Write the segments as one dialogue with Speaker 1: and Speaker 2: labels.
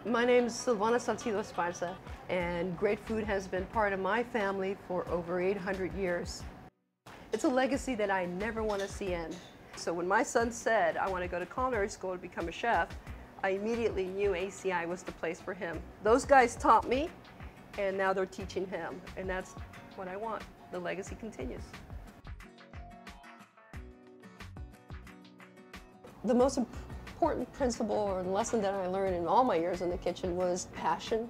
Speaker 1: My name is Silvana Salcido Esparza, and great food has been part of my family for over 800 years. It's a legacy that I never want to see end. So when my son said, I want to go to culinary school to become a chef, I immediately knew ACI was the place for him. Those guys taught me, and now they're teaching him, and that's what I want. The legacy continues. The most important principle or lesson that I learned in all my years in the kitchen was passion,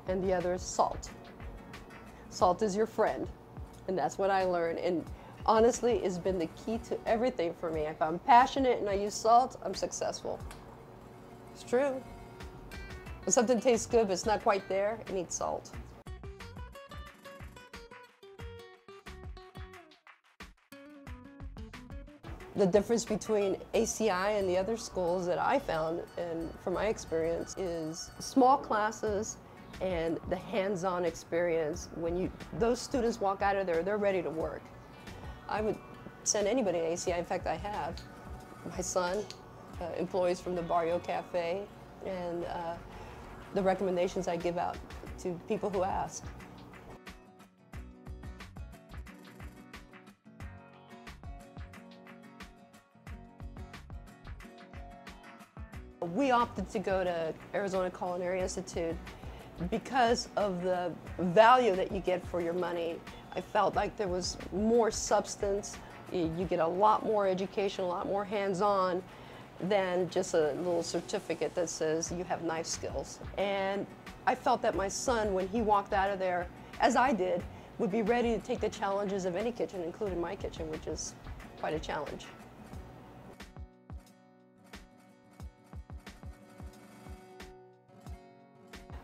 Speaker 1: and the other is salt. Salt is your friend, and that's what I learned. And honestly, it's been the key to everything for me. If I'm passionate and I use salt, I'm successful. It's true. When something tastes good but it's not quite there, it needs salt. The difference between ACI and the other schools that I found, and from my experience, is small classes and the hands-on experience. When those students walk out of there, they're ready to work. I would send anybody to ACI. In fact, I have. My son, employees from the Barrio Cafe, and the recommendations I give out to people who ask. We opted to go to Arizona Culinary Institute because of the value that you get for your money. I felt like there was more substance. You get a lot more education, a lot more hands-on than just a little certificate that says you have knife skills. And I felt that my son, when he walked out of there, as I did, would be ready to take the challenges of any kitchen, including my kitchen, which is quite a challenge.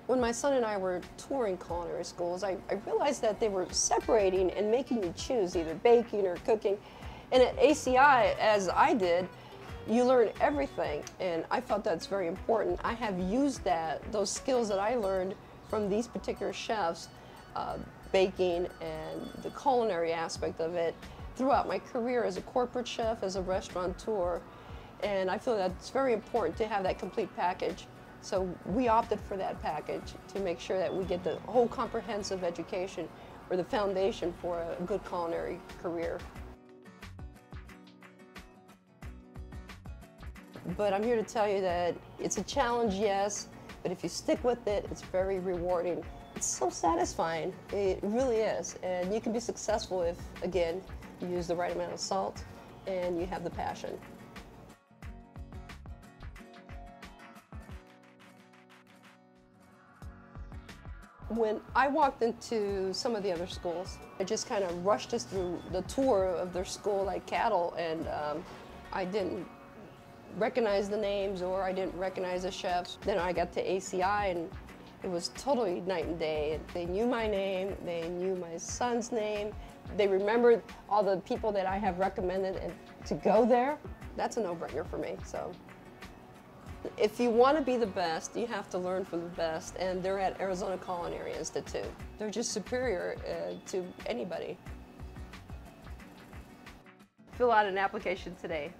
Speaker 1: When my son and I were touring culinary schools, I realized that they were separating and making you choose either baking or cooking. And at ACI, as I did, you learn everything, and I felt that's very important. I have used those skills that I learned from these particular chefs, baking and the culinary aspect of it, throughout my career as a corporate chef, as a restaurateur. And I feel that it's very important to have that complete package. So we opted for that package to make sure that we get the whole comprehensive education, or the foundation for a good culinary career. But I'm here to tell you that it's a challenge, yes, but if you stick with it, it's very rewarding. It's so satisfying, it really is. And you can be successful if, again, you use the right amount of salt and you have the passion. When I walked into some of the other schools, I just kind of rushed us through the tour of their school like cattle, and I didn't recognize the names, or I didn't recognize the chefs. Then I got to ACI, and it was totally night and day. They knew my name, they knew my son's name, they remembered all the people that I have recommended, and to go there, that's a no-brainer for me. So, if you want to be the best, you have to learn from the best, and they're at Arizona Culinary Institute. They're just superior to anybody. Fill out an application today.